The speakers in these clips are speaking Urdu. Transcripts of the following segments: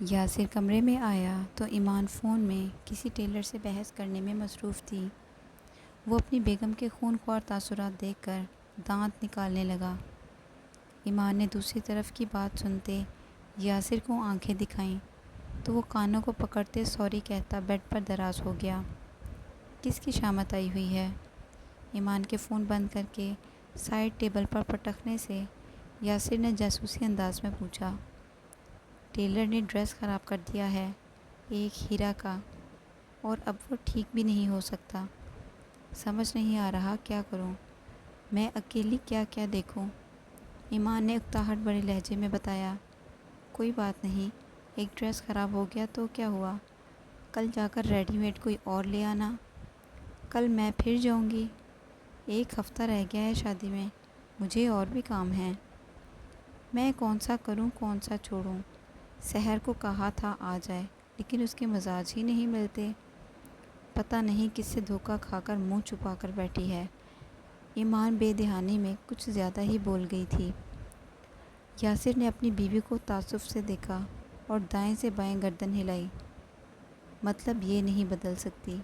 یاسر کمرے میں آیا تو ایمان فون میں کسی ٹیلر سے بحث کرنے میں مصروف تھی۔ وہ اپنی بیگم کے خونخوار تاثرات دیکھ کر دانت نکالنے لگا۔ ایمان نے دوسری طرف کی بات سنتے یاسر کو آنکھیں دکھائیں تو وہ کانوں کو پکڑتے سوری کہتا بیڈ پر دراز ہو گیا۔ کس کی شامت آئی ہوئی ہے؟ ایمان کے فون بند کر کے سائڈ ٹیبل پر پٹکنے سے یاسر نے جاسوسی انداز میں پوچھا۔ ٹیلر نے ڈریس خراب کر دیا ہے، ایک ہیرا کا، اور اب وہ ٹھیک بھی نہیں ہو سکتا۔ سمجھ نہیں آ رہا کیا کروں، میں اکیلی کیا کیا دیکھوں۔ ایمان نے اکتاہٹ بھرے لہجے میں بتایا۔ کوئی بات نہیں، ایک ڈریس خراب ہو گیا تو کیا ہوا، کل جا کر ریڈی میڈ کوئی اور لے آنا۔ کل میں پھر جاؤں گی، ایک ہفتہ رہ گیا ہے شادی میں، مجھے اور بھی کام ہیں۔ میں کون سا کروں کون سا چھوڑوں، سحر کو کہا تھا آ جائے لیکن اس کے مزاج ہی نہیں ملتے، پتہ نہیں کس سے دھوکہ کھا کر منہ چھپا کر بیٹھی ہے۔ ایمان بے دہانی میں کچھ زیادہ ہی بول گئی تھی۔ یاسر نے اپنی بیوی کو تعصب سے دیکھا اور دائیں سے بائیں گردن ہلائی۔ مطلب یہ نہیں بدل سکتی؟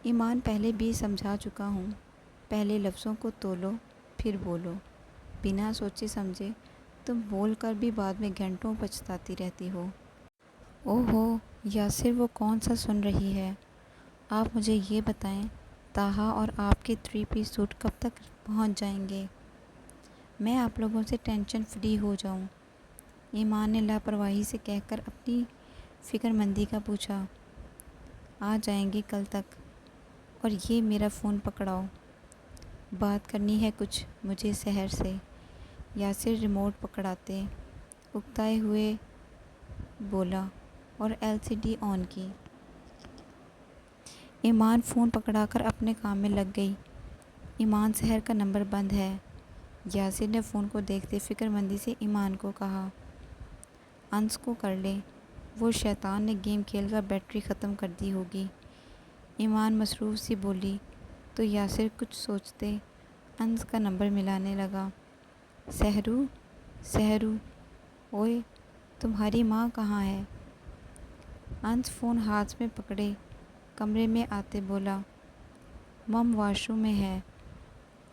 ایمان پہلے بھی سمجھا چکا ہوں، پہلے لفظوں کو تولو پھر بولو، بنا سوچے سمجھے تم بول کر بھی بعد میں گھنٹوں پچھتاتی رہتی ہو۔ اوہو یاسر، وہ کون سا سن رہی ہے؟ آپ مجھے یہ بتائیں، طاہا اور آپ کے 3 پیس سوٹ کب تک پہنچ جائیں گے؟ میں آپ لوگوں سے ٹینشن فری ہو جاؤں۔ ایمان نے لاپرواہی سے کہہ کر اپنی فکر مندی کا پوچھا۔ آ جائیں گے کل تک، اور یہ میرا فون پکڑاؤ، بات کرنی ہے کچھ مجھے سحر سے۔ یاسر ریموٹ پکڑاتے اکتائے ہوئے بولا اور LCD آن کی۔ ایمان فون پکڑا کر اپنے کام میں لگ گئی۔ ایمان، سحر کا نمبر بند ہے۔ یاسر نے فون کو دیکھتے فکر مندی سے ایمان کو کہا۔ انس کو کر لے، وہ شیطان نے گیم کھیل کر بیٹری ختم کر دی ہوگی۔ ایمان مصروف سی بولی تو یاسر کچھ سوچتے انس کا نمبر ملانے لگا۔ سحرو، سحرو، اوئے تمہاری ماں کہاں ہے؟ انس فون ہاتھ میں پکڑے کمرے میں آتے بولا۔ مم واش روم میں ہے۔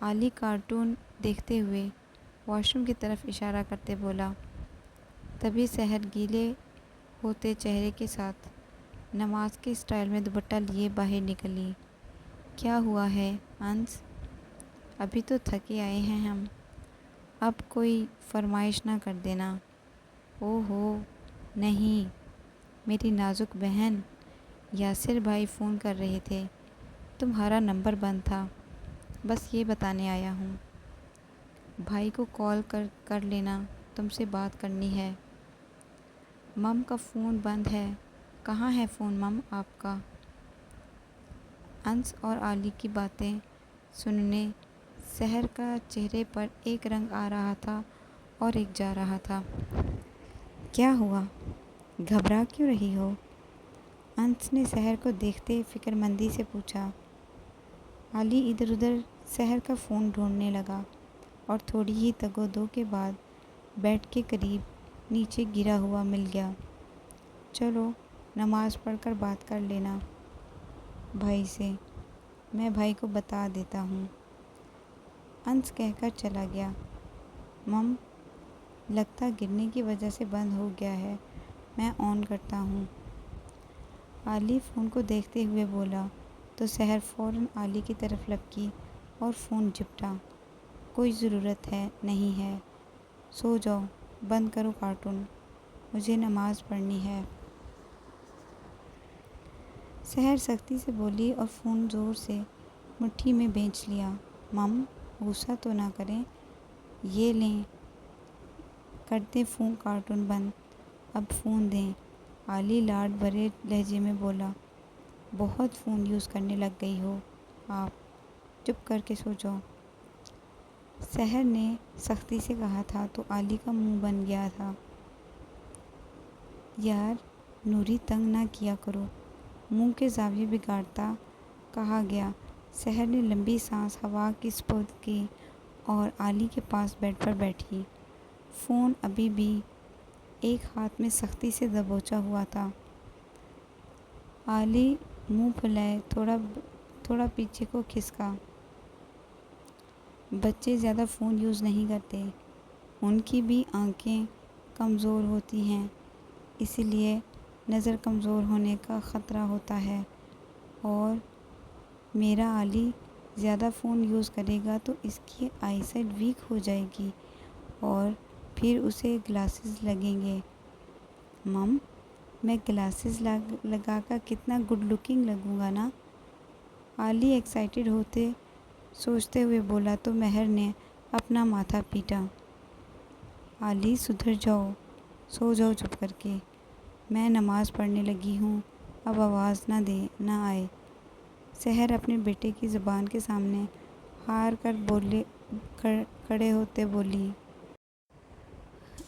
علی کارٹون دیکھتے ہوئے واش روم کی طرف اشارہ کرتے بولا۔ تبھی سحر گیلے ہوتے چہرے کے ساتھ نماز کے سٹائل میں دوپٹہ لیے باہر نکلی۔ کیا ہوا ہے انس؟ ابھی تو تھکے آئے ہیں ہم، اب کوئی فرمائش نہ کر دینا۔ او ہو نہیں میری نازک بہن، یاسر بھائی فون کر رہے تھے، تمہارا نمبر بند تھا، بس یہ بتانے آیا ہوں۔ بھائی کو کال کر لینا، تم سے بات کرنی ہے۔ مم کا فون بند ہے، کہاں ہے فون مم آپ کا؟ انس اور علی کی باتیں سننے سحر کا چہرے پر ایک رنگ آ رہا تھا اور ایک جا رہا تھا۔ کیا ہوا، گھبرا کیوں رہی ہو؟ انس نے سحر کو دیکھتے فکر مندی سے پوچھا۔ علی ادھر ادھر سحر کا فون ڈھونڈنے لگا اور تھوڑی ہی تگ و دو کے بعد بیڈ کے قریب نیچے گرا ہوا مل گیا۔ چلو نماز پڑھ کر بات کر لینا بھائی سے، میں بھائی کو بتا دیتا ہوں۔ انس کہہ کر چلا گیا۔ مم لگتا گرنے کی وجہ سے بند ہو گیا ہے، میں آن کرتا ہوں۔ علی فون کو دیکھتے ہوئے بولا تو سحر فوراً علی کی طرف لپکی اور فون جھپٹا۔ کوئی ضرورت ہے نہیں ہے، سو جاؤ، بند کرو کارٹون، مجھے نماز پڑھنی ہے۔ سحر سختی سے بولی اور فون زور سے مٹھی میں بھینچ لیا۔ مم غصہ تو نہ کریں، یہ لیں، کر دیں فون کارٹون بند، اب فون دیں۔ علی لاڈ بھرے لہجے میں بولا۔ بہت فون یوز کرنے لگ گئی ہو آپ، چپ کر کے سو جاؤ۔ سحر نے سختی سے کہا تھا تو علی کا منہ بن گیا تھا۔ یار نوری تنگ نہ کیا کرو، منہ کے زاویے بگاڑتا کہا گیا۔ سحر نے لمبی سانس ہوا کی سپرد کی اور علی کے پاس بیڈ پر بیٹھی۔ فون ابھی بھی ایک ہاتھ میں سختی سے دبوچا ہوا تھا۔ علی منہ پھلائے تھوڑا پیچھے کو کھسکا۔ بچے زیادہ فون یوز نہیں کرتے، ان کی بھی آنکھیں کمزور ہوتی ہیں، اسی لیے نظر کمزور ہونے کا خطرہ ہوتا ہے، اور میرا علی زیادہ فون یوز کرے گا تو اس کی آئی سائٹ ویک ہو جائے گی اور پھر اسے گلاسز لگیں گے۔ مم، میں گلاسز لگا کر کتنا گڈ لکنگ لگوں گا نا؟ علی ایکسائٹیڈ سوچتے ہوئے بولا تو مہر نے اپنا ماتھا پیٹا۔ علی سدھر جاؤ، سو جاؤ چپ کر کے، میں نماز پڑھنے لگی ہوں، اب آواز نہ آئے۔ سحر اپنے بیٹے کی زبان کے سامنے ہار کر کھڑے ہوتے بولی،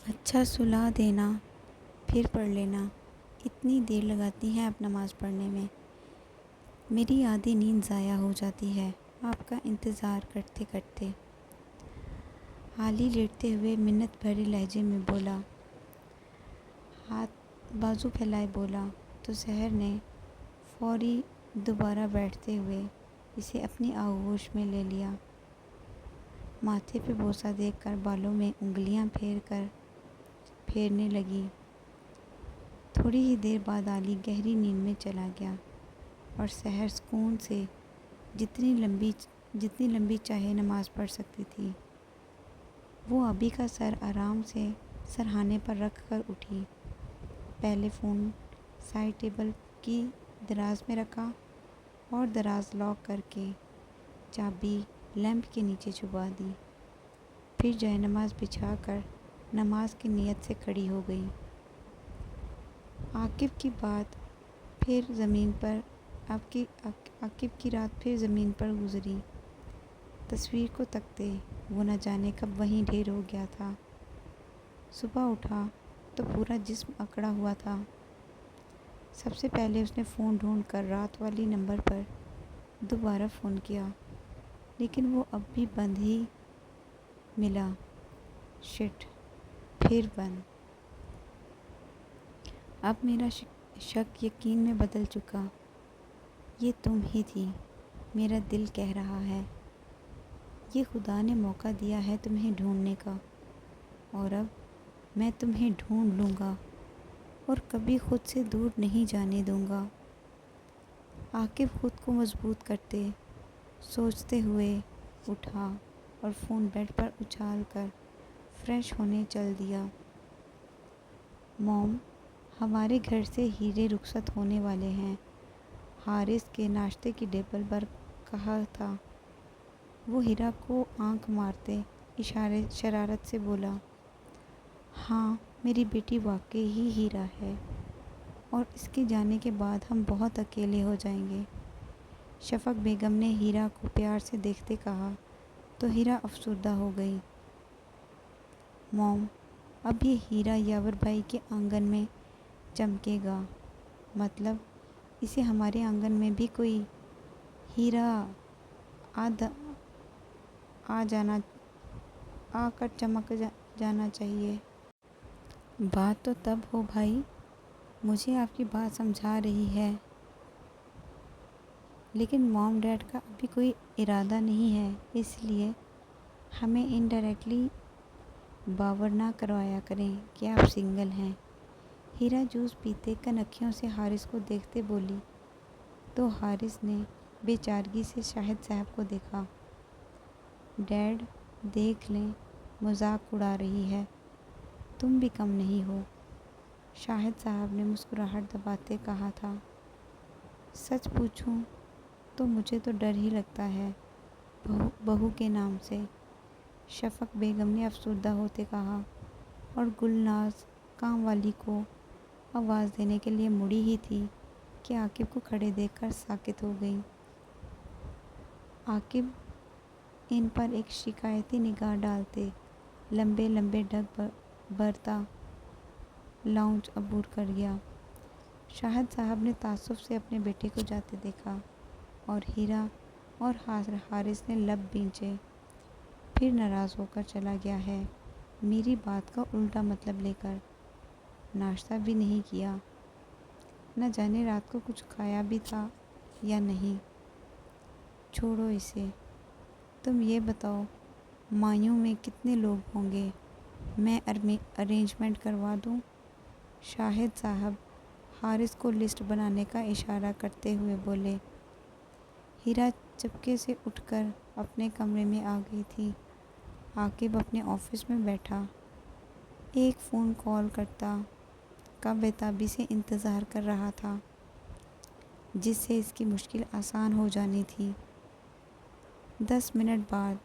اچھا سلا دینا، پھر پڑھ لینا، اتنی دیر لگاتی ہیں آپ نماز پڑھنے میں، میری آدھی نیند ضائع ہو جاتی ہے آپ کا انتظار کرتے کرتے۔ علی لیٹتے ہوئے منت بھرے لہجے میں بولا، ہاتھ بازو پھیلائے بولا تو سحر نے فوری دوبارہ بیٹھتے ہوئے اسے اپنی آغوش میں لے لیا، ماتھے پہ بوسہ دے کر بالوں میں انگلیاں پھیرنے لگی۔ تھوڑی ہی دیر بعد علی گہری نیند میں چلا گیا اور سحر سکون سے جتنی لمبی چاہے نماز پڑھ سکتی تھی۔ وہ ابھی کا سر آرام سے سرہانے پر رکھ کر اٹھی، پہلے فون سائڈ ٹیبل کی دراز میں رکھا اور دراز لاک کر کے چابی لیمپ کے نیچے چھپا دی، پھر جائے نماز بچھا کر نماز کی نیت سے کھڑی ہو گئی۔ عاقب کی رات پھر زمین پر گزری، تصویر کو تکتے وہ نہ جانے کب وہیں ڈھیر ہو گیا تھا۔ صبح اٹھا تو پورا جسم اکڑا ہوا تھا۔ سب سے پہلے اس نے فون ڈھونڈ کر رات والی نمبر پر دوبارہ فون کیا، لیکن وہ اب بھی بند ہی ملا۔ شٹ، پھر بند۔ اب میرا شک یقین میں بدل چکا، یہ تم ہی تھی، میرا دل کہہ رہا ہے، یہ خدا نے موقع دیا ہے تمہیں ڈھونڈنے کا، اور اب میں تمہیں ڈھونڈ لوں گا اور کبھی خود سے دور نہیں جانے دوں گا۔ عاقب خود کو مضبوط کرتے سوچتے ہوئے اٹھا اور فون بیڈ پر اچھال کر فریش ہونے چل دیا۔ موم، ہمارے گھر سے ہیرے رخصت ہونے والے ہیں، حارث کے ناشتے کی ٹیبل پر کہا تھا۔ وہ ہیرا کو آنکھ مارتے شرارت سے بولا، ہاں میری بیٹی واقعی ہی ہیرا ہے، اور اس کے جانے کے بعد ہم بہت اکیلے ہو جائیں گے۔ شفق بیگم نے ہیرا کو پیار سے دیکھتے کہا تو ہیرا افسردہ ہو گئی۔ موم، اب یہ ہیرا یاور بھائی کے آنگن میں چمکے گا، مطلب اسے ہمارے آنگن میں بھی کوئی ہیرا آ کر چمک جانا چاہیے۔ بات تو تب ہو بھائی، مجھے آپ کی بات سمجھا رہی ہے، لیکن موم ڈیڈ کا ابھی کوئی ارادہ نہیں ہے، اس لیے ہمیں انڈائریکٹلی باور نہ کروایا کریں کہ آپ سنگل ہیں۔ ہیرا جوس پیتے کنکھیوں سے حارث کو دیکھتے بولی تو حارث نے بے چارگی سے شاہد صاحب کو دیکھا۔ ڈیڈ دیکھ لیں، مذاق اڑا رہی ہے، تم بھی کم نہیں ہو، شاہد صاحب نے مسکراہٹ دباتے کہا تھا۔ سچ پوچھوں تو مجھے تو ڈر ہی لگتا ہے بہو کے نام سے، شفق بیگم نے افسردہ ہوتے کہا، اور گلناز کام والی کو آواز دینے کے لیے مڑی ہی تھی کہ عاقب کو کھڑے دیکھ کر ساکت ہو گئی۔ عاقب ان پر ایک شکایتی نگاہ ڈالتے لمبے لمبے ڈگ بھرتا لاؤنج عبور کر گیا۔ شاہد صاحب نے تعصب سے اپنے بیٹے کو جاتے دیکھا اور ہیرا اور حارث نے لب بھینچے۔ پھر ناراض ہو کر چلا گیا ہے، میری بات کا الٹا مطلب لے کر۔ ناشتہ بھی نہیں کیا، نہ جانے رات کو کچھ کھایا بھی تھا یا نہیں۔ چھوڑو اسے، تم یہ بتاؤ مایوں میں کتنے لوگ ہوں گے؟ میں ارینجمنٹ کروا دوں؟ شاہد صاحب حارث کو لسٹ بنانے کا اشارہ کرتے ہوئے بولے۔ ہیرا چپکے سے اٹھ کر اپنے کمرے میں آ گئی تھی۔ عاقب اپنے آفس میں بیٹھا ایک فون کال کا بے تابی سے انتظار کر رہا تھا، جس سے اس کی مشکل آسان ہو جانی تھی۔ 10 منٹ بعد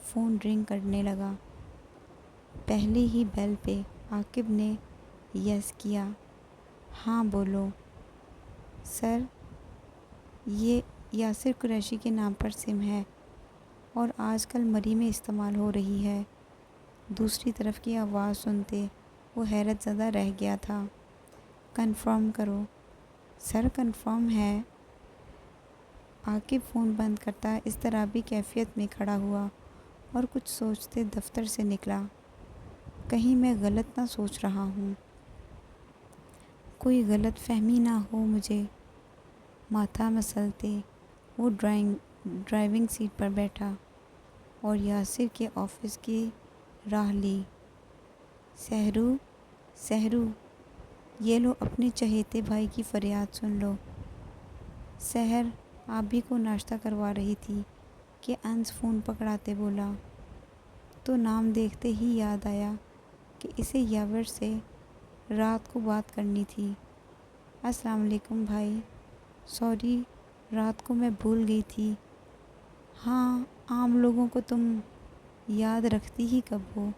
فون رنگ کرنے لگا۔ پہلی ہی بیل پہ عاقب نے یس کیا۔ ہاں بولو سر، یہ یاسر قریشی کے نام پر سم ہے اور آج کل مری میں استعمال ہو رہی ہے۔ دوسری طرف کی آواز سنتے وہ حیرت زدہ رہ گیا تھا۔ کنفرم کرو سر، کنفرم ہے۔ عاقب فون بند کرتا اضطرابی کیفیت میں کھڑا ہوا اور کچھ سوچتے دفتر سے نکلا۔ کہیں میں غلط نہ سوچ رہا ہوں، کوئی غلط فہمی نہ ہو مجھے۔ ماتھا مسلتے وہ ڈرائیونگ سیٹ پر بیٹھا اور یاسر کے آفس کی راہ لی۔ سحرو، یہ لو اپنے چہیتے بھائی کی فریاد سن لو۔ سحر آبی کو ناشتہ کروا رہی تھی کہ انس فون پکڑاتے بولا، تو نام دیکھتے ہی یاد آیا کہ اسے یاور سے رات کو بات کرنی تھی۔ السلام علیکم بھائی، سوری رات کو میں بھول گئی تھی۔ ہاں، عام لوگوں کو تم یاد رکھتی ہی کب ہو،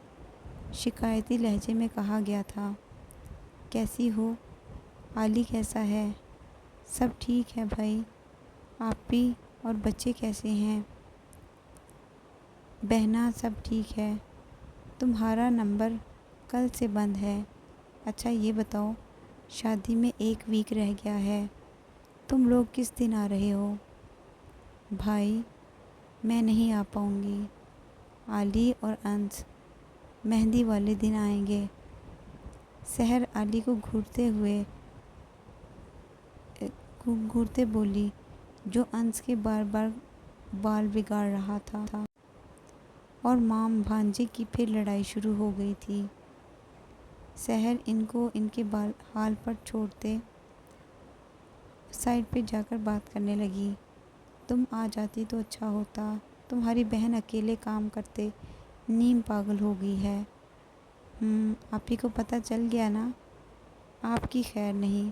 شکایتی لہجے میں کہا گیا تھا۔ کیسی ہو؟ علی کیسا ہے؟ سب ٹھیک ہے بھائی، آپی اور بچے کیسے ہیں؟ بہنا سب ٹھیک ہے، تمہارا نمبر کل سے بند ہے۔ اچھا یہ بتاؤ، شادی میں 1 ویک رہ گیا ہے، تم لوگ کس دن آ رہے ہو؟ بھائی میں نہیں آ پاؤں گی، علی اور انس مہندی والے دن آئیں گے۔ سحر علی کو گھورتے بولی، جو انس کے بار بار بال بگاڑ رہا تھا، اور مام بھانجے کی پھر لڑائی شروع ہو گئی تھی۔ سحر ان کو ان کے حال پر چھوڑتے سائڈ پہ جا کر بات کرنے لگی۔ تم آ جاتی تو اچھا ہوتا، تمہاری بہن اکیلے کام کرتے نیم پاگل ہو گئی ہے۔ آپی کو پتہ چل گیا نا؟ آپ کی خیر نہیں۔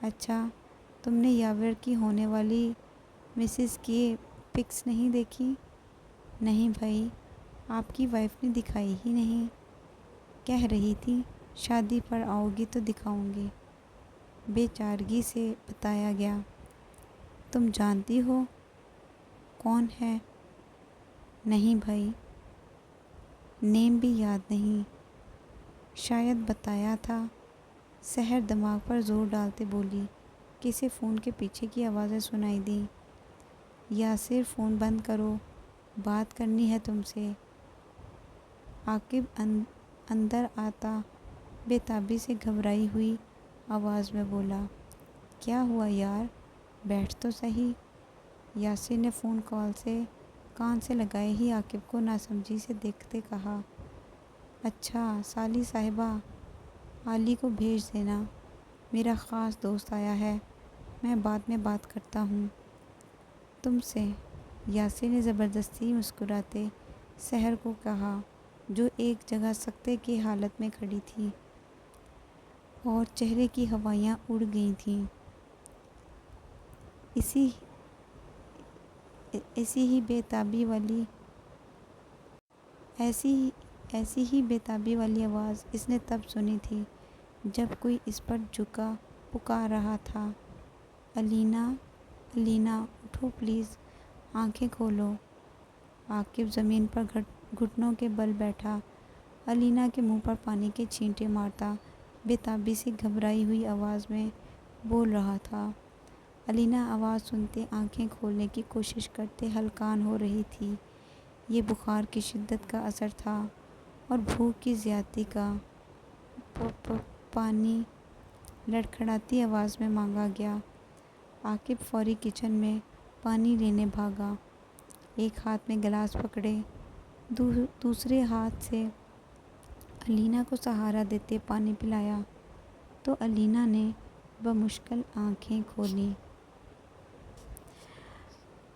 اچھا تم نے یاور کی ہونے والی مسز کی پکس نہیں دیکھی؟ نہیں بھائی، آپ کی وائف نے دکھائی ہی نہیں، کہہ رہی تھی شادی پر آؤ گی تو دکھاؤں گی۔ بے چارگی سے بتایا گیا۔ تم جانتی ہو کون ہے؟ نہیں بھائی، نیم بھی یاد نہیں، شاید بتایا تھا۔ سحر دماغ پر زور ڈالتے بولی کہ اسے فون کے پیچھے کی آوازیں سنائی دیں۔ یاسر فون بند کرو، بات کرنی ہے تم سے۔ عاقب اندر آتا بے تابی سے گھبرائی ہوئی آواز میں بولا، کیا ہوا یار، بیٹھ تو صحیح۔ یاسر نے فون کال سے کان سے لگائے ہی عاقب کو ناسمجھی سے دیکھتے کہا، اچھا سالی صاحبہ، علی کو بھیج دینا، میرا خاص دوست آیا ہے، میں بعد میں بات کرتا ہوں تم سے۔ یاسر نے زبردستی مسکراتے سحر کو کہا، جو ایک جگہ سکتے کی حالت میں کھڑی تھی اور چہرے کی ہوائیاں اڑ گئی تھیں۔ ایسی ہی بے تابی والی آواز اس نے تب سنی تھی جب کوئی اس پر جھکا پکار رہا تھا، الینا اٹھو پلیز، آنکھیں کھولو۔ عاقب زمین پر گھٹنوں کے بل بیٹھا الینا کے منہ پر پانی کے چھینٹے مارتا بے تابی سے گھبرائی ہوئی آواز میں بول رہا تھا۔ الینا آواز سنتے آنکھیں کھولنے کی کوشش کرتے ہلکان ہو رہی تھی۔ یہ بخار کی شدت کا اثر تھا اور بھوک کی زیادتی کا۔ پانی لڑکھڑاتی آواز میں مانگا گیا۔ عاقب فوری کچن میں پانی لینے بھاگا۔ ایک ہاتھ میں گلاس پکڑے، دوسرے ہاتھ سے علینا کو سہارا دیتے پانی پلایا تو علینا نے بمشکل آنکھیں کھولیں۔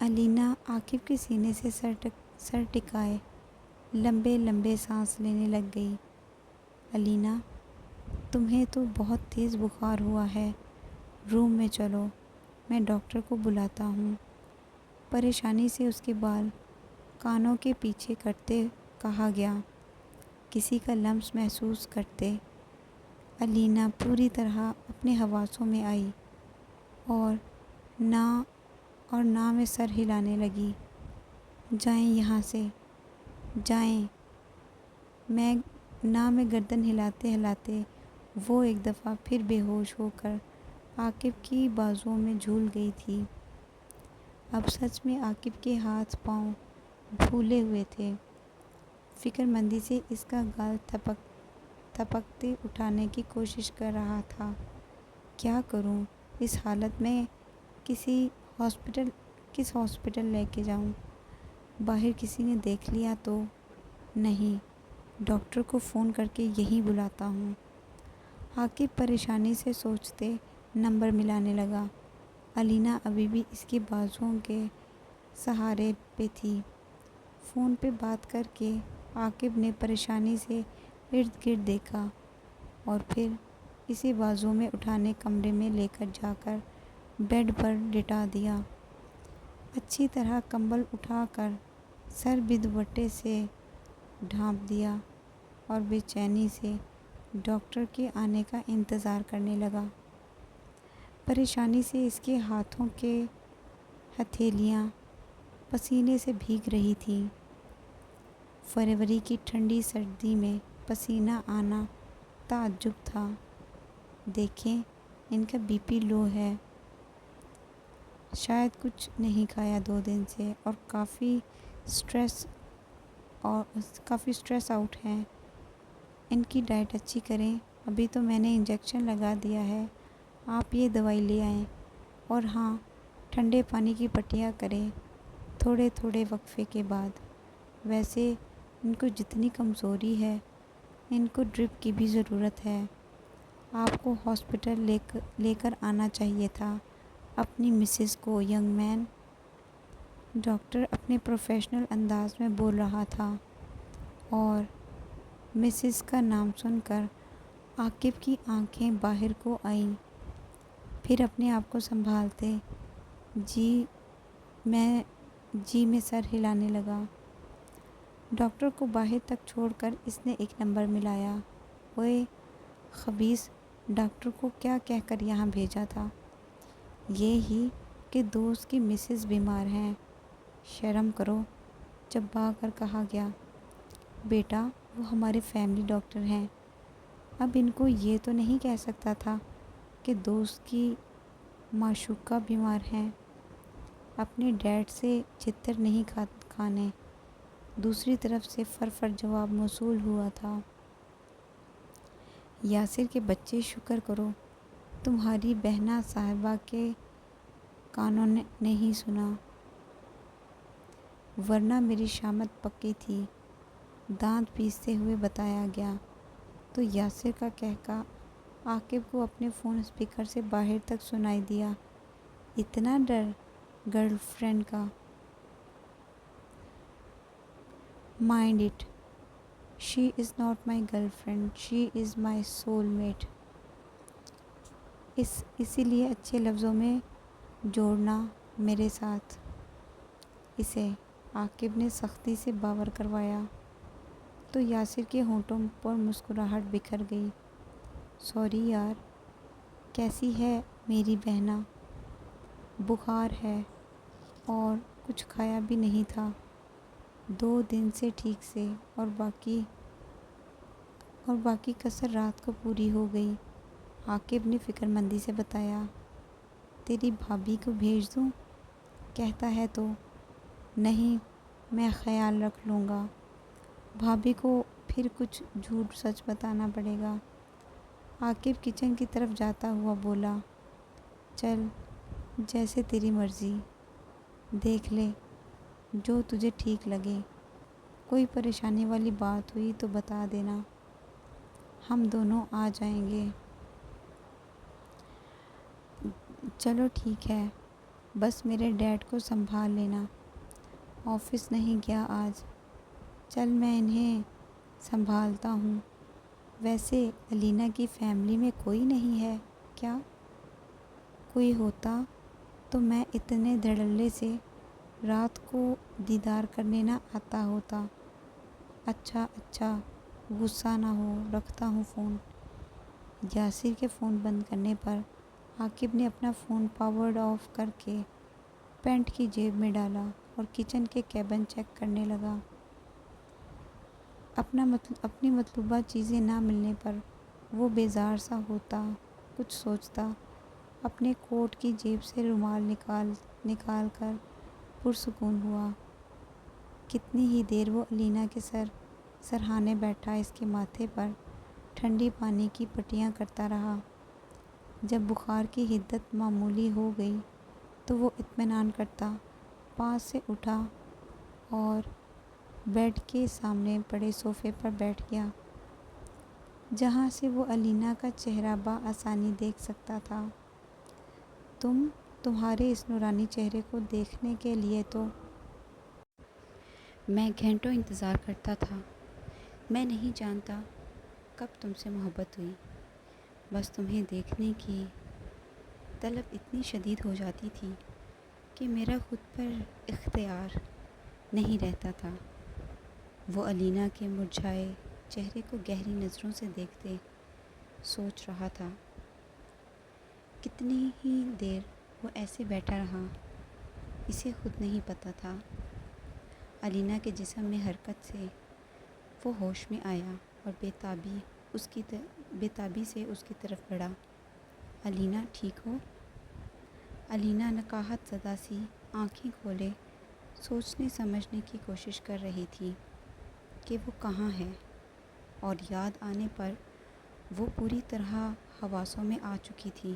علینا عاقب کے سینے سے سر ٹکائے لمبے لمبے سانس لینے لگ گئی۔ علینا، تمہیں تو بہت تیز بخار ہوا ہے، روم میں چلو، میں ڈاکٹر کو بلاتا ہوں۔ پریشانی سے اس کے بال کانوں کے پیچھے کرتے کہا گیا۔ کسی کا لمس محسوس کرتے علینا پوری طرح اپنے حواسوں میں آئی اور نہ میں سر ہلانے لگی۔ جائیں یہاں سے، جائیں۔ نہ میں گردن ہلاتے ہلاتے وہ ایک دفعہ پھر بے ہوش ہو کر عاقب کی بازوؤں میں جھول گئی تھی۔ اب سچ میں عاقب کے ہاتھ پاؤں پھولے ہوئے تھے۔ فکر مندی سے اس کا گال تھپکتے اٹھانے کی کوشش کر رہا تھا۔ کیا کروں اس حالت میں، کس ہاسپٹل لے کے جاؤں؟ باہر کسی نے دیکھ لیا تو؟ نہیں، ڈاکٹر کو فون کر کے یہیں بلاتا ہوں۔ عاقب پریشانی سے سوچتے نمبر ملانے لگا۔ علینا ابھی بھی اس کے بازوؤں کے سہارے پہ تھی۔ فون پہ بات کر کے عاقب نے پریشانی سے ارد گرد دیکھا اور پھر اسے بازوؤں میں اٹھانے کمرے میں لے کر جا کر بیڈ پر لٹا دیا۔ اچھی طرح کمبل اٹھا کر سر بھی دوپٹے سے ڈھانپ دیا اور بے چینی سے ڈاکٹر کے آنے کا انتظار کرنے لگا۔ پریشانی سے اس کے ہاتھوں کے ہتھیلیاں پسینے سے بھیگ رہی تھیں۔ فروری کی ٹھنڈی سردی میں پسینہ آنا تعجب تھا۔ دیکھیں، ان کا بی پی لو ہے، شاید کچھ نہیں کھایا 2 دن سے اور کافی سٹریس آؤٹ ہیں۔ ان کی ڈائٹ اچھی کریں۔ ابھی تو میں نے انجیکشن لگا دیا ہے، آپ یہ دوائی لے آئیں، اور ہاں، ٹھنڈے پانی کی پٹیاں کریں تھوڑے تھوڑے وقفے کے بعد۔ ویسے ان کو جتنی کمزوری ہے، ان کو ڈرپ کی بھی ضرورت ہے۔ آپ کو ہاسپٹل لے کر آنا چاہیے تھا اپنی مسز کو، ینگ مین۔ ڈاکٹر اپنے پروفیشنل انداز میں بول رہا تھا اور مسز کا نام سن کر عاقب کی آنکھیں باہر کو آئیں۔ پھر اپنے آپ کو سنبھالتے جی میں سر ہلانے لگا۔ ڈاکٹر کو باہر تک چھوڑ کر اس نے ایک نمبر ملایا۔ اوئے خبیث، ڈاکٹر کو کیا کہہ کر یہاں بھیجا تھا؟ یہ ہی کہ دوست کی مسز بیمار ہیں۔ شرم کرو، چبا کر کہا گیا۔ بیٹا، وہ ہمارے فیملی ڈاکٹر ہیں، اب ان کو یہ تو نہیں کہہ سکتا تھا کہ دوست کی معشوقہ بیمار ہیں۔ اپنے ڈیڈ سے چھتر نہیں کھانے۔ دوسری طرف سے فر جواب موصول ہوا تھا۔ یاسر کے بچے، شکر کرو تمہاری بہنہ صاحبہ کے کانوں نے نہیں سنا، ورنہ میری شامت پکی تھی۔ دانت پیستے ہوئے بتایا گیا تو یاسر کا کہکا عاقب کو اپنے فون اسپیکر سے باہر تک سنائی دیا۔ اتنا ڈر گرل فرینڈ کا؟ Mind it, she is not my girl friend, she is my soul mate. اسی لیے اچھے لفظوں میں جوڑنا میرے ساتھ اسے، عاقب نے سختی سے باور کروایا تو یاسر کے ہونٹوں پر مسکراہٹ بکھر گئی۔ سوری یار، کیسی ہے میری بہنہ؟ بخار ہے اور کچھ کھایا بھی نہیں تھا 2 دن سے ٹھیک سے، اور باقی کسر رات کو پوری ہو گئی، عاقب نے فکر مندی سے بتایا۔ تیری بھابھی کو بھیج دوں؟ کہتا ہے تو؟ نہیں، میں خیال رکھ لوں گا، بھابھی کو پھر کچھ جھوٹ سچ بتانا پڑے گا۔ عاقب کچن کی طرف جاتا ہوا بولا، چل جیسے تیری مرضی، دیکھ لے جو تجھے ٹھیک لگے، کوئی پریشانی والی بات ہوئی تو بتا دینا، ہم دونوں آ جائیں گے۔ چلو ٹھیک ہے، بس میرے ڈیڈ کو سنبھال لینا، آفس نہیں گیا آج، چل میں انہیں سنبھالتا ہوں۔ ویسے علینا کی فیملی میں کوئی نہیں ہے کیا؟ کوئی ہوتا تو میں اتنے دھڑلے سے رات کو دیدار کرنے نہ آتا ہوتا۔ اچھا غصہ نہ ہو، رکھتا ہوں فون۔ یاسر کے فون بند کرنے پر عاقب نے اپنا فون پاورڈ آف کر کے پینٹ کی جیب میں ڈالا اور کچن کے کیبن چیک کرنے لگا۔ اپنی مطلوبہ چیزیں نہ ملنے پر وہ بیزار سا ہوتا، کچھ سوچتا، اپنے کوٹ کی جیب سے رومال نکال کر پرسکون ہوا۔ کتنی ہی دیر وہ علینا کے سرہانے بیٹھا اس کے ماتھے پر ٹھنڈی پانی کی پٹیاں کرتا رہا۔ جب بخار کی حدت معمولی ہو گئی تو وہ اطمینان کرتا پاس سے اٹھا اور بیڈ کے سامنے پڑے صوفے پر بیٹھ گیا، جہاں سے وہ علینا کا چہرہ بآسانی دیکھ سکتا تھا۔ تمہارے اس نورانی چہرے کو دیکھنے کے لیے تو میں گھنٹوں انتظار کرتا تھا۔ میں نہیں جانتا کب تم سے محبت ہوئی، بس تمہیں دیکھنے کی طلب اتنی شدید ہو جاتی تھی کہ میرا خود پر اختیار نہیں رہتا تھا۔ وہ علینا کے مرجھائے چہرے کو گہری نظروں سے دیکھتے سوچ رہا تھا۔ کتنی ہی دیر وہ ایسے بیٹھا رہا، اسے خود نہیں پتہ تھا۔ علینا کے جسم میں حرکت سے وہ ہوش میں آیا اور بے تابی سے اس کی طرف بڑھا۔ علینا ٹھیک ہو؟ علینا نقاہت زدہ سی آنکھیں کھولے سوچنے سمجھنے کی کوشش کر رہی تھی کہ وہ کہاں ہے، اور یاد آنے پر وہ پوری طرح حواسوں میں آ چکی تھی۔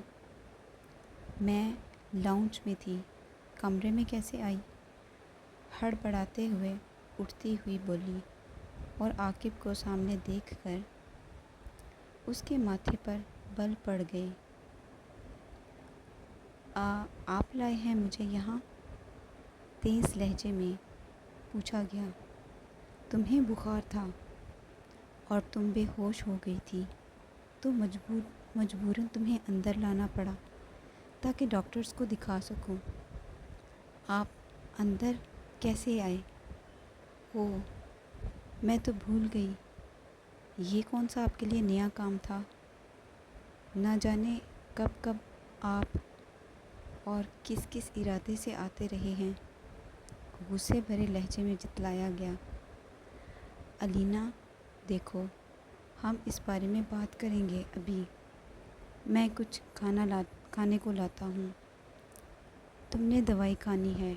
میں لاؤنج میں تھی، کمرے میں کیسے آئی؟ ہڑبڑاتے ہوئے اٹھتی ہوئی بولی اور عاقب کو سامنے دیکھ کر اس کے ماتھے پر بل پڑ گئے۔ آپ لائے ہیں مجھے یہاں؟ تیز لہجے میں پوچھا گیا۔ تمہیں بخار تھا اور تم بے ہوش ہو گئی تھی تو مجبوراً تمہیں اندر لانا پڑا تاکہ ڈاکٹرز کو دکھا سکوں۔ آپ اندر کیسے آئے؟ اوہ میں تو بھول گئی، یہ کون سا آپ کے لیے نیا کام تھا؟ نہ جانے کب آپ اور کس ارادے سے آتے رہے ہیں، غصے بھرے لہجے میں جتلایا گیا۔ علینا دیکھو، ہم اس بارے میں بات کریں گے ابھی، میں کچھ کھانے کو لاتا ہوں، تم نے دوائی کھانی ہے،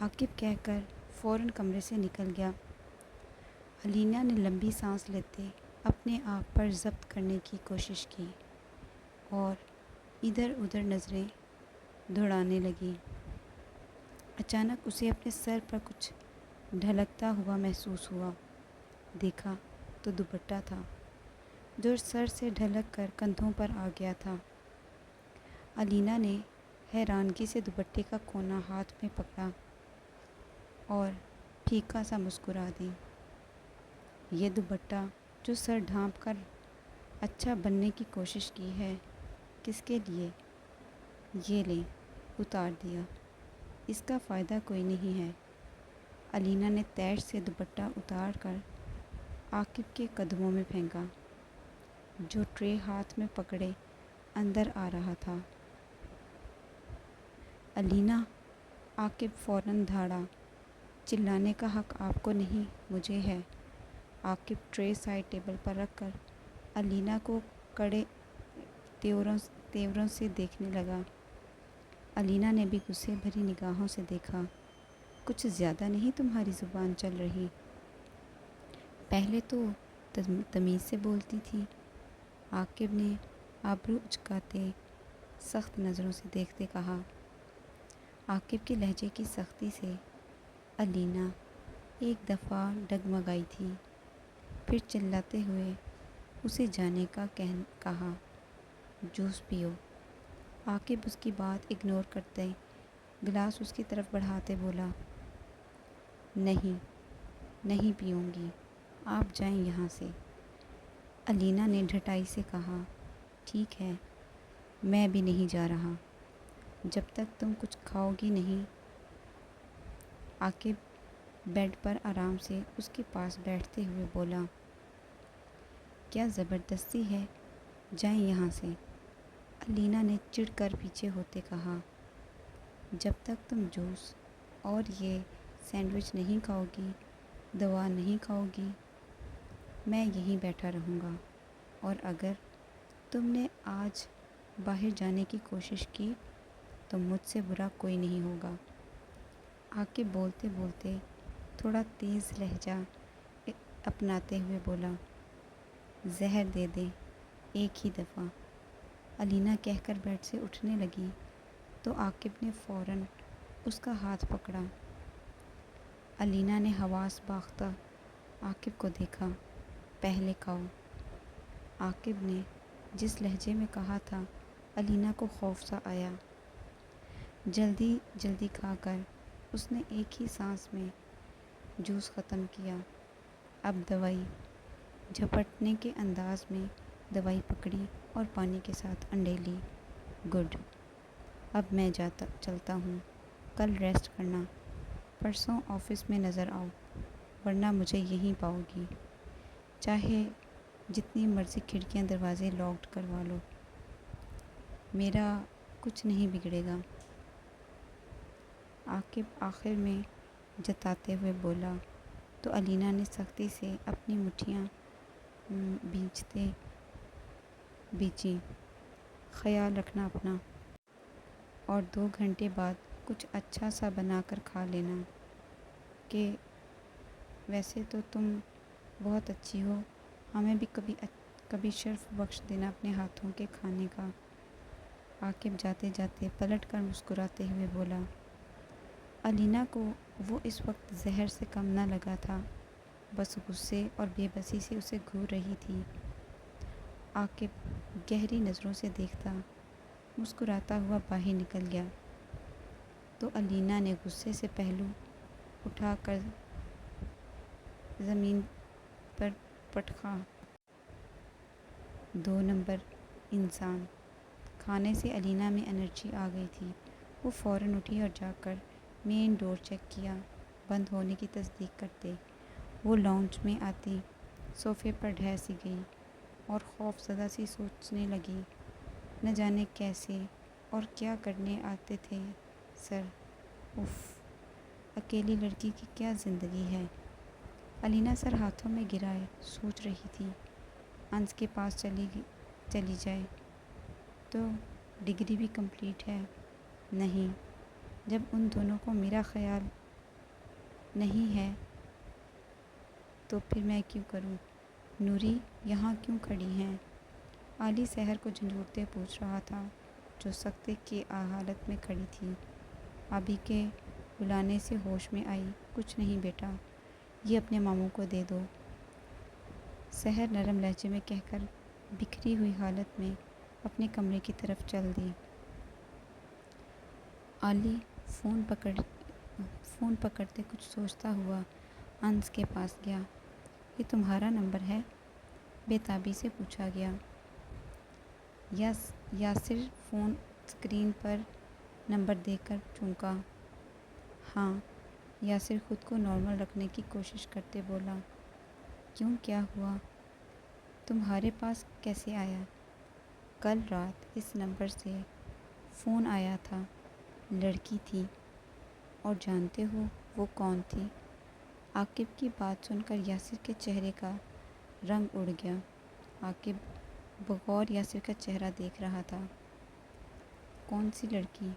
عاقب کہہ کر فوراً کمرے سے نکل گیا۔ علینا نے لمبی سانس لیتے اپنے آپ پر ضبط کرنے کی کوشش کی اور ادھر ادھر نظریں دوڑانے لگی۔ اچانک اسے اپنے سر پر کچھ ڈھلکتا ہوا محسوس ہوا۔ دیکھا تو دوپٹہ تھا جو سر سے ڈھلک کر کندھوں پر آ گیا تھا۔ علینا نے حیرانگی سے دوپٹے کا کونا ہاتھ میں پکڑا اور پھیکا سا مسکرا دی۔ یہ دوپٹہ جو سر ڈھانپ کر اچھا بننے کی کوشش کی ہے، کس کے لیے؟ یہ لیں، اتار دیا، اس کا فائدہ کوئی نہیں ہے۔ علینا نے تیش سے دوپٹہ اتار کر عاقب کے قدموں میں پھینکا، جو ٹرے ہاتھ میں پکڑے اندر آ رہا تھا۔ علینا! عاقب فوراً دھاڑا، چلانے کا حق آپ کو نہیں، مجھے ہے۔ عاقب ٹرے سائڈ ٹیبل پر رکھ کر علینا کو کڑے تیوروں سے دیکھنے لگا۔ علینا نے بھی غصے بھری نگاہوں سے دیکھا۔ کچھ زیادہ نہیں تمہاری زبان چل رہی؟ پہلے تو تمیز سے بولتی تھی۔ عاقب نے آبرو اچکاتے سخت نظروں سے دیکھتے کہا۔ عاقب کے لہجے کی سختی سے علینا ایک دفعہ ڈگمگائی تھی، پھر چلاتے ہوئے اسے جانے کا کہا۔ جوس پیو۔ عاقب اس کی بات اگنور کرتے گلاس اس کی طرف بڑھاتے بولا، نہیں نہیں پیوں گی، آپ جائیں یہاں سے۔ علینا نے ڈھٹائی سے کہا، ٹھیک ہے، میں بھی نہیں جا رہا جب تک تم کچھ کھاؤ گی نہیں۔ عاقب بیڈ پر آرام سے اس کے پاس بیٹھتے ہوئے بولا، کیا زبردستی ہے، جائیں یہاں سے۔ علینا نے چڑ کر پیچھے ہوتے کہا، جب تک تم جوس اور یہ سینڈوچ نہیں کھاؤ گی، دوا نہیں کھاؤ گی، میں یہیں بیٹھا رہوں گا، اور اگر تم نے آج باہر جانے کی کوشش کی تو مجھ سے برا کوئی نہیں ہوگا۔ عاقب بولتے بولتے تھوڑا تیز لہجہ اپناتے ہوئے بولا، زہر دے دیں ایک ہی دفعہ۔ علینا کہہ کر بیڈ سے اٹھنے لگی تو عاقب نے فوراً اس کا ہاتھ پکڑا۔ علینا نے حواس باختہ عاقب کو دیکھا، پہلے کھاؤ۔ عاقب نے جس لہجے میں کہا تھا علینا کو خوف سا آیا۔ جلدی جلدی کھا کر اس نے ایک ہی سانس میں جوس ختم کیا۔ اب دوائی، جھپٹنے کے انداز میں دوائی پکڑی اور پانی کے ساتھ انڈے لی۔ گڈ، اب میں چلتا ہوں، کل ریسٹ کرنا، پرسوں آفس میں نظر آؤ، ورنہ مجھے یہیں پاؤ گی، چاہے جتنی مرضی کھڑکیاں دروازے لاکڈ کروا لو، میرا کچھ نہیں بگڑے گا۔ عاقب آخر میں جتاتے ہوئے بولا تو علینا نے سختی سے اپنی مٹھیاں بیچیں، خیال رکھنا اپنا، اور 2 گھنٹے بعد کچھ اچھا سا بنا کر کھا لینا، کہ ویسے تو تم بہت اچھی ہو، ہمیں بھی کبھی شرف بخش دینا اپنے ہاتھوں کے کھانے کا۔ عاقب جاتے جاتے پلٹ کر مسکراتے ہوئے بولا۔ علینا کو وہ اس وقت زہر سے کم نہ لگا تھا، بس غصے اور بے بسی سے اسے گھور رہی تھی۔ عاقب گہری نظروں سے دیکھتا مسکراتا ہوا باہر نکل گیا تو علینا نے غصے سے پہلو اٹھا کر زمین پر پٹخا۔ 2 نمبر انسان۔ کھانے سے علینا میں انرجی آ گئی تھی۔ وہ فوراً اٹھی اور جا کر مین ڈور چیک کیا۔ بند ہونے کی تصدیق کرتے وہ لاؤنج میں آتی، صوفے پر ڈھہ سی گئی اور خوف زدہ سی سوچنے لگی، نہ جانے کیسے اور کیا کرنے آتے تھے سر، اف، اکیلی لڑکی کی کیا زندگی ہے۔ علینا سر ہاتھوں میں گرائے سوچ رہی تھی، انس کے پاس چلی جائے تو ڈگری بھی کمپلیٹ ہے، نہیں، جب ان دونوں کو میرا خیال نہیں ہے تو پھر میں کیوں کروں، نوری یہاں کیوں کھڑی ہیں؟ علی سحر کو جھنجھوڑتے پوچھ رہا تھا، جو سکتے کی حالت میں کھڑی تھی۔ ابھی کے بلانے سے ہوش میں آئی، کچھ نہیں بیٹا، یہ اپنے ماموں کو دے دو، سحر نرم لہجے میں کہہ کر بکھری ہوئی حالت میں اپنے کمرے کی طرف چل دی۔ علی فون پکڑتے کچھ سوچتا ہوا انس کے پاس گیا۔ یہ تمہارا نمبر ہے؟ بے تابی سے پوچھا گیا۔ یاسر فون اسکرین پر نمبر دیکھ کر چونکا۔ ہاں، یاسر خود کو نارمل رکھنے کی کوشش کرتے بولا۔ کیوں، کیا ہوا؟ تمہارے پاس کیسے آیا؟ کل رات اس نمبر سے فون آیا تھا، لڑکی تھی، اور جانتے ہو وہ کون تھی؟ عاقب کی بات سن کر یاسر کے چہرے کا رنگ اڑ گیا۔ عاقب بغور یاسر کا چہرہ دیکھ رہا تھا۔ کون سی لڑکی؟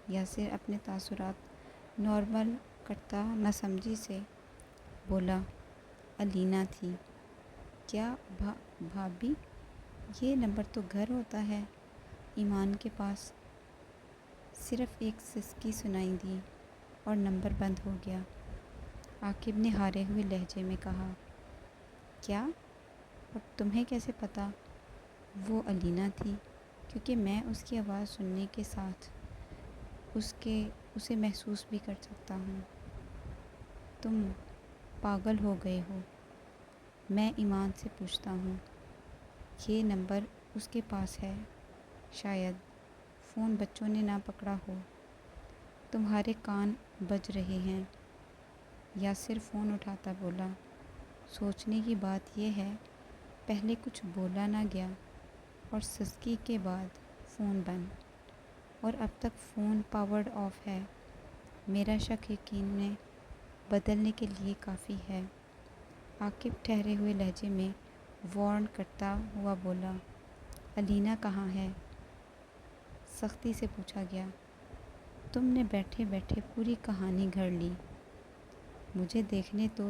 یاسر اپنے تاثرات نارمل کرتا نہ سمجھی سے بولا، علینا تھی۔ کیا بھابھی؟ یہ نمبر تو گھر ہوتا ہے۔ ایمان کے پاس صرف ایک سسکی سنائی دی اور نمبر بند ہو گیا۔ عاقب نے ہارے ہوئے لہجے میں کہا، کیا؟ اور تمہیں کیسے پتہ؟ وہ علینا تھی، کیونکہ میں اس کی آواز سننے کے ساتھ اسے محسوس بھی کر سکتا ہوں۔ تم پاگل ہو گئے ہو؟ میں ایمان سے پوچھتا ہوں۔ یہ نمبر اس کے پاس ہے، شاید فون بچوں نے نہ پکڑا ہو۔ تمہارے کان بج رہے ہیں۔ یاسر فون اٹھاتا بولا، سوچنے کی بات یہ ہے، پہلے کچھ بولا نہ گیا اور سسکی کے بعد فون بند، اور اب تک فون پاورڈ آف ہے۔ میرا شک یقین میں بدلنے کے لیے کافی ہے۔ عاقب ٹھہرے ہوئے لہجے میں وارن کرتا ہوا بولا، علینا کہاں ہے؟ سختی سے پوچھا گیا۔ تم نے بیٹھے بیٹھے پوری کہانی گھڑ لی۔ مجھے دیکھنے تو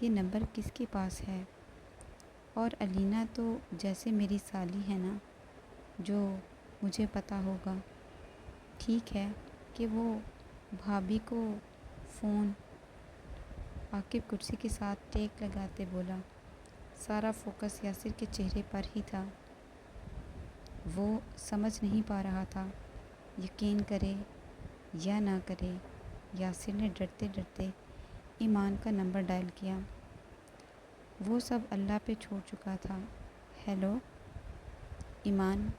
یہ نمبر کس کے پاس ہے؟ اور علینا تو جیسے میری سالی ہے نا، جو مجھے پتہ ہوگا۔ ٹھیک ہے کہ وہ بھابھی کو فون۔ عاقب کرسی کے ساتھ ٹیک لگاتے بولا، سارا فوکس یاسر کے چہرے پر ہی تھا۔ وہ سمجھ نہیں پا رہا تھا یقین کرے یا نہ کرے۔ یاسر نے ڈرتے ڈرتے ایمان کا نمبر ڈائل کیا۔ وہ سب اللہ پہ چھوڑ چکا تھا۔ ہیلو ایمان،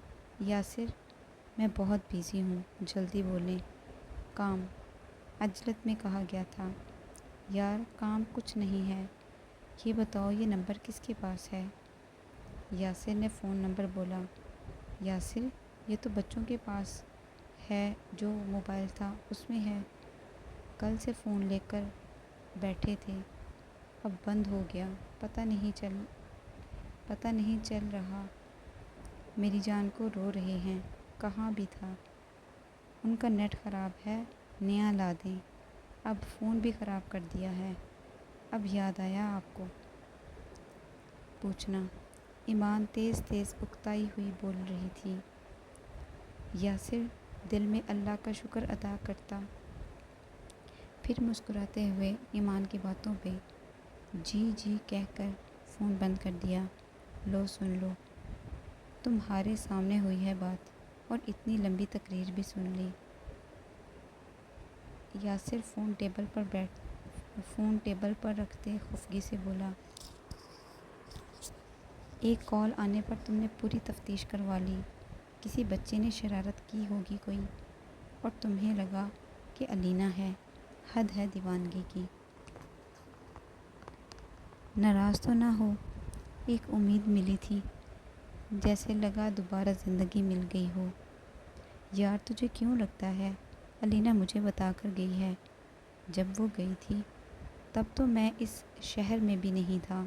یاسر، میں بہت بیزی ہوں، جلدی بولیں۔ کام، عجلت میں کہا گیا تھا۔ یار کام کچھ نہیں ہے، یہ بتاؤ یہ نمبر کس کے پاس ہے؟ یاسر نے فون نمبر بولا۔ یاسر، یہ تو بچوں کے پاس ہے، جو موبائل تھا اس میں ہے۔ کل سے فون لے کر بیٹھے تھے، اب بند ہو گیا۔ پتہ نہیں چل رہا، میری جان کو رو رہے ہیں۔ کہاں بھی تھا؟ ان کا نیٹ خراب ہے، نیا لا دیں۔ اب فون بھی خراب کر دیا ہے۔ اب یاد آیا آپ کو پوچھنا۔ ایمان تیز تیز اکتائی ہوئی بول رہی تھی۔ یاسر دل میں اللہ کا شکر ادا کرتا، پھر مسکراتے ہوئے ایمان کی باتوں پہ جی جی کہہ کر فون بند کر دیا۔ لو سن لو، تمہارے سامنے ہوئی ہے بات، اور اتنی لمبی تقریر بھی سن لی۔ یاسر فون ٹیبل پر رکھتے خفگی سے بولا، ایک کال آنے پر تم نے پوری تفتیش کروا لی۔ کسی بچے نے شرارت کی ہوگی کوئی، اور تمہیں لگا کہ علینا ہے۔ حد ہے دیوانگی کی۔ ناراض تو نہ ہو؟ ایک امید ملی تھی، جیسے لگا دوبارہ زندگی مل گئی ہو۔ یار تجھے کیوں لگتا ہے علینا مجھے بتا کر گئی ہے؟ جب وہ گئی تھی تب تو میں اس شہر میں بھی نہیں تھا۔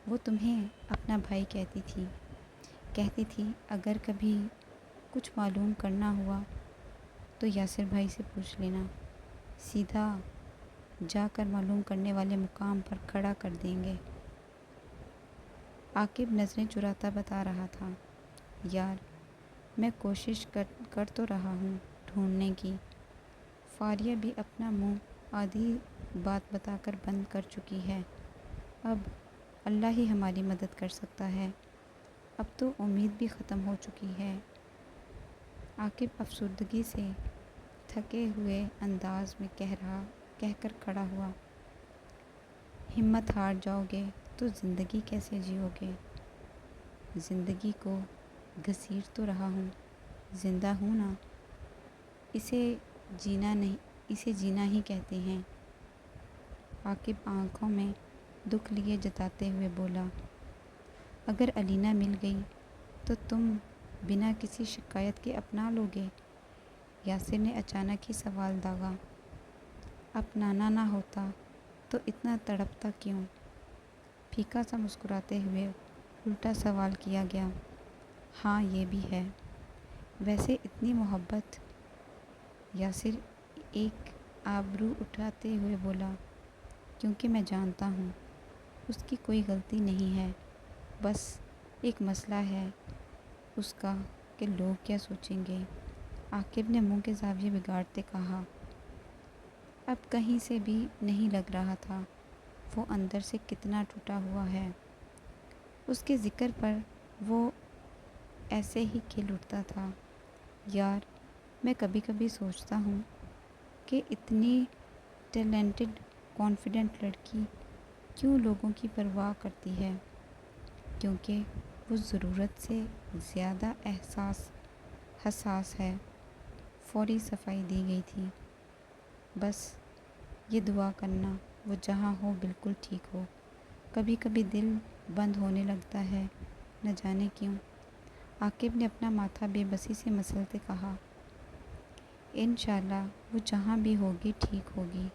وہ تمہیں اپنا بھائی کہتی تھی اگر کبھی کچھ معلوم کرنا ہوا تو یاسر بھائی سے پوچھ لینا، سیدھا جا کر معلوم کرنے والے مقام پر کھڑا کر دیں گے۔ عاقب نظریں چراتا بتا رہا تھا، یار میں کوشش کر تو رہا ہوں ڈھونڈنے کی۔ فاریہ بھی اپنا منہ آدھی بات بتا کر بند کر چکی ہے۔ اب اللہ ہی ہماری مدد کر سکتا ہے، اب تو امید بھی ختم ہو چکی ہے۔ عاقب افسردگی سے تھکے ہوئے انداز میں کہہ کر کھڑا ہوا، ہمت ہار جاؤ گے تو زندگی کیسے جیو گے؟ زندگی کو گھسیٹ تو رہا ہوں، زندہ ہوں نا، اسے جینا ہی کہتے ہیں۔ عاقب آنکھوں میں دکھ لیے جتاتے ہوئے بولا، اگر علینا مل گئی تو تم بنا کسی شکایت کے اپنا لو گے؟ یاسر نے اچانک ہی سوال داغا۔ اپنانا نہ ہوتا تو اتنا تڑپتا کیوں؟ پھیکا سا مسکراتے ہوئے الٹا سوال کیا گیا۔ ہاں یہ بھی ہے، ویسے اتنی محبت؟ یاسر ایک آبرو اٹھاتے ہوئے بولا، کیونکہ میں جانتا ہوں اس کی کوئی غلطی نہیں ہے، بس ایک مسئلہ ہے اس کا کہ لوگ کیا سوچیں گے۔ عاقب نے منہ کے زاویے بگاڑتے کہا۔ اب کہیں سے بھی نہیں لگ رہا تھا وہ اندر سے کتنا ٹوٹا ہوا ہے۔ اس کے ذکر پر وہ ایسے ہی کھل اٹھتا تھا۔ یار، میں کبھی کبھی سوچتا ہوں کہ اتنی ٹیلنٹڈ کانفیڈنٹ لڑکی کیوں لوگوں کی پرواہ کرتی ہے، کیونکہ وہ ضرورت سے زیادہ حساس ہے۔ فوری صفائی دی گئی تھی۔ بس یہ دعا کرنا وہ جہاں ہو بالکل ٹھیک ہو۔ کبھی کبھی دل بند ہونے لگتا ہے، نہ جانے کیوں۔ عاقب نے اپنا ماتھا بے بسی سے مسلتے کہا۔ انشاءاللہ وہ جہاں بھی ہوگی ٹھیک ہوگی،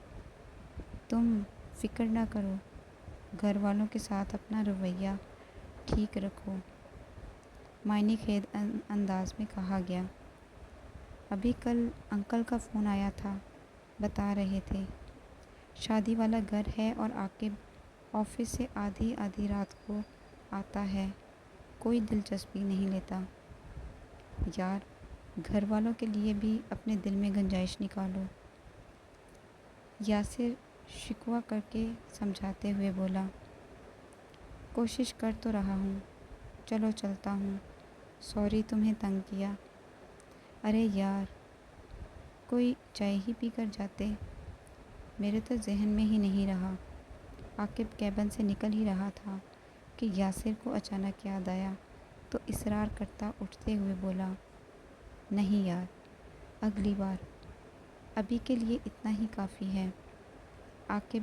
تم فکر نہ کرو۔ گھر والوں کے ساتھ اپنا رویہ ٹھیک رکھو، معنی خیز انداز میں کہا گیا۔ ابھی کل انکل کا فون آیا تھا، بتا رہے تھے شادی والا گھر ہے اور عاقب آفس سے آدھی رات کو آتا ہے، کوئی دلچسپی نہیں لیتا۔ یار، گھر والوں کے لیے بھی اپنے دل میں گنجائش نکالو۔ یاسر شکوہ کر کے سمجھاتے ہوئے بولا۔ کوشش کر تو رہا ہوں، چلو چلتا ہوں، سوری تمہیں تنگ کیا۔ ارے یار، کوئی چائے ہی پی کر جاتے، میرے تو ذہن میں ہی نہیں رہا۔ عاقب کیبن سے نکل ہی رہا تھا کہ یاسر کو اچانک یاد آیا تو اصرار کرتا اٹھتے ہوئے بولا، نہیں یار، اگلی بار، ابھی کے لیے اتنا ہی کافی ہے۔ عاقب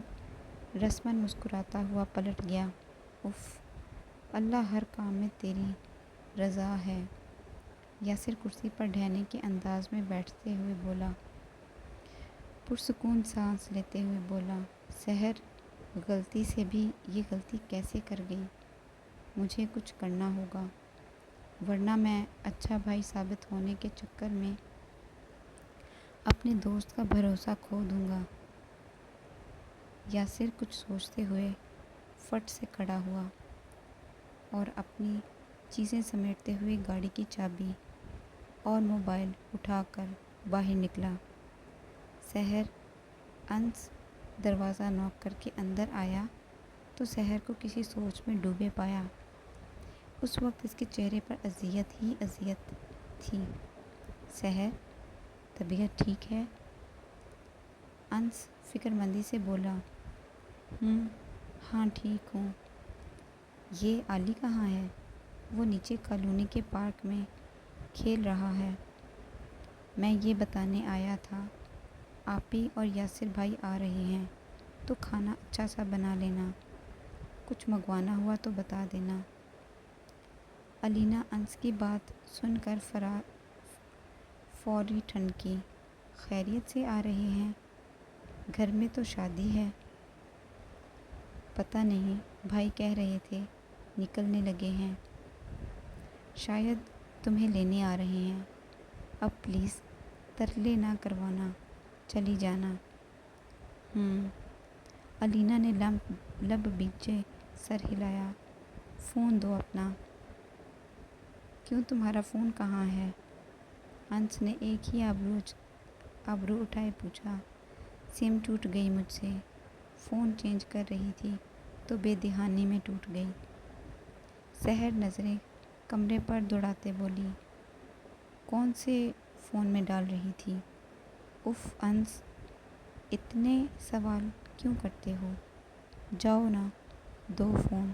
رسماً مسکراتا ہوا پلٹ گیا۔ اف، اللہ ہر کام میں تیری رضا ہے۔ یاسر کرسی پر ڈھہنے کے انداز میں بیٹھتے ہوئے بولا۔ پرسکون سانس لیتے ہوئے بولا، سحر، غلطی سے بھی یہ غلطی کیسے کر گئی؟ مجھے کچھ کرنا ہوگا، ورنہ میں اچھا بھائی ثابت ہونے کے چکر میں اپنے دوست کا بھروسہ کھو دوں گا۔ یاسر کچھ سوچتے ہوئے فٹ سے کھڑا ہوا اور اپنی چیزیں سمیٹتے ہوئے گاڑی کی چابی اور موبائل اٹھا کر باہر نکلا۔ سحر، انس دروازہ نوک کر کے اندر آیا تو سحر کو کسی سوچ میں ڈوبے پایا۔ اس وقت اس کے چہرے پر اذیت ہی اذیت تھی۔ سحر، طبیعت ٹھیک ہے؟ انس فکر مندی سے بولا۔ ہاں ٹھیک ہوں۔ یہ علی کہاں ہے؟ وہ نیچے کالونی کے پارک میں کھیل رہا ہے۔ میں یہ بتانے آیا تھا، آپی اور یاسر بھائی آ رہے ہیں تو کھانا اچھا سا بنا لینا، کچھ منگوانا ہوا تو بتا دینا۔ علینا انس کی بات سن کر فوری ٹھنڈی۔ خیریت سے آ رہے ہیں؟ گھر میں تو شادی ہے۔ پتہ نہیں، بھائی کہہ رہے تھے نکلنے لگے ہیں، شاید تمہیں لینے آ رہے ہیں۔ اب پلیز ترلے نہ کروانا، چلی جانا۔ علینا نے لب بیچے سر ہلایا۔ فون دو اپنا۔ کیوں، تمہارا فون کہاں ہے؟ انس نے ایک ہی آبرو اٹھائے پوچھا۔ سم ٹوٹ گئی مجھ سے، فون چینج کر رہی تھی تو بے دھیانی میں ٹوٹ گئی۔ سحر نظریں کمرے پر دوڑاتے بولی۔ کون سے فون میں ڈال رہی تھی؟ اف انس، اتنے سوال کیوں کرتے ہو؟ جاؤ نا، دو فون۔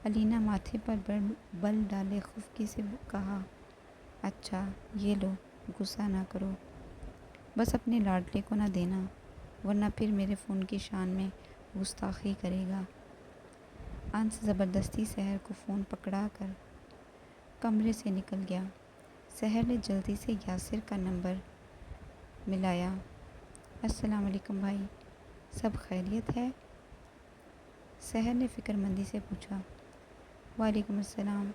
علینا ماتھے پر بل ڈالے خفگی سے کہا۔ اچھا یہ لو، غصہ نہ کرو، بس اپنے لاڈلے کو نہ دینا، ورنہ پھر میرے فون کی شان میں گستاخی کرے گا۔ انس زبردستی سحر کو فون پکڑا کر کمرے سے نکل گیا۔ سحر نے جلدی سے یاسر کا نمبر ملایا۔ السلام علیکم بھائی، سب خیریت ہے؟ سحر نے فکر مندی سے پوچھا۔ وعلیکم السلام۔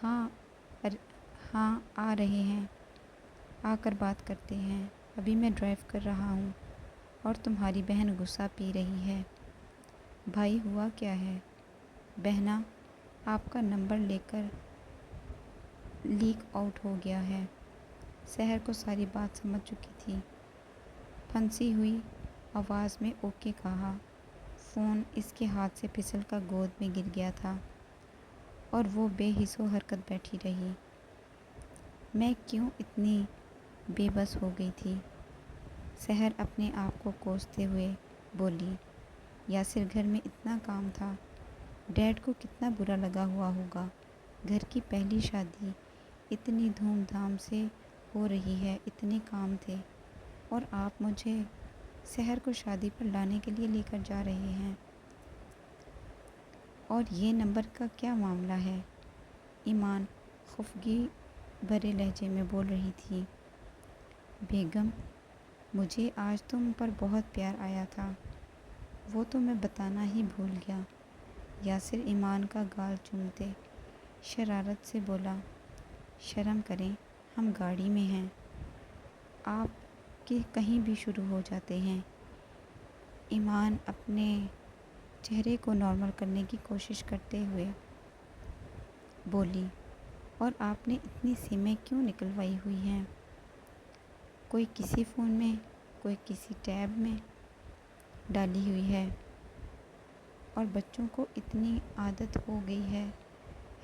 ہاں آ رہے ہیں، آ کر بات کرتے ہیں، ابھی میں ڈرائیو کر رہا ہوں اور تمہاری بہن غصہ پی رہی ہے۔ بھائی ہوا کیا ہے؟ بہنا آپ کا نمبر لے کر لیک آؤٹ ہو گیا ہے۔ سحر کو ساری بات سمجھ چکی تھی۔ پھنسی ہوئی آواز میں اوکے کہا۔ فون اس کے ہاتھ سے پھسل کر گود میں گر گیا تھا اور وہ بے حس و حرکت بیٹھی رہی۔ میں کیوں اتنی بے بس ہو گئی تھی؟ سحر اپنے آپ کو کوستے ہوئے بولی۔ یاسر گھر میں اتنا کام تھا، ڈیڈ کو کتنا برا لگا ہوا ہوگا۔ گھر کی پہلی شادی اتنی دھوم دھام سے ہو رہی ہے، اتنے کام تھے، اور آپ مجھے سحر کو شادی پر لانے کے لیے لے کر جا رہے ہیں۔ اور یہ نمبر کا کیا معاملہ ہے؟ ایمان خفگی بھرے لہجے میں بول رہی تھی۔ بیگم، مجھے آج تم پر بہت پیار آیا تھا، وہ تو میں بتانا ہی بھول گیا۔ یاسر ایمان کا گال چومتے شرارت سے بولا۔ شرم کریں، ہم گاڑی میں ہیں، آپ کے کہیں بھی شروع ہو جاتے ہیں۔ ایمان اپنے چہرے کو نارمل کرنے کی کوشش کرتے ہوئے بولی۔ اور آپ نے اتنی سمیں کیوں نکلوائی ہوئی ہیں؟ کوئی کسی فون میں، کوئی کسی ٹیب میں ڈالی ہوئی ہے، اور بچوں کو اتنی عادت ہو گئی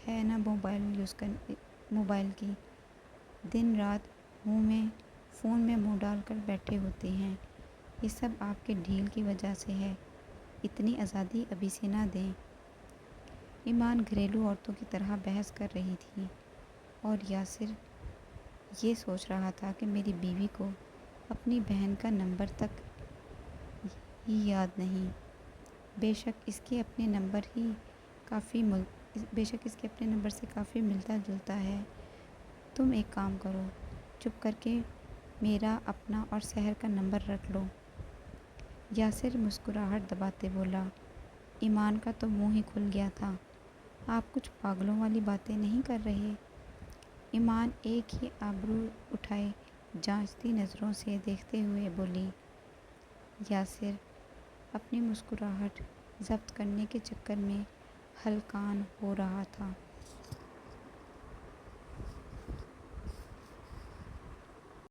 ہے نا موبائل کی، دن رات فون میں منہ ڈال کر بیٹھے ہوتے ہیں۔ یہ سب آپ کے ڈھیل کی وجہ سے ہے، اتنی آزادی ابھی سے نہ دیں۔ ایمان گھریلو عورتوں کی طرح بحث کر رہی تھی، اور یاسر یہ سوچ رہا تھا کہ میری بیوی کو اپنی بہن کا نمبر تک ہی یاد نہیں۔ بے شک اس کے اپنے نمبر سے کافی ملتا جلتا ہے۔ تم ایک کام کرو، چپ کر کے میرا، اپنا اور سحر کا نمبر رکھ لو۔ یاسر مسکراہٹ دباتے بولا۔ ایمان کا تو منہ ہی کھل گیا تھا۔ آپ کچھ پاگلوں والی باتیں نہیں کر رہے؟ ایمان ایک ہی ابرو اٹھائے جانچتی نظروں سے دیکھتے ہوئے بولی۔ یاسر اپنی مسکراہٹ ضبط کرنے کے چکر میں ہلکان ہو رہا تھا۔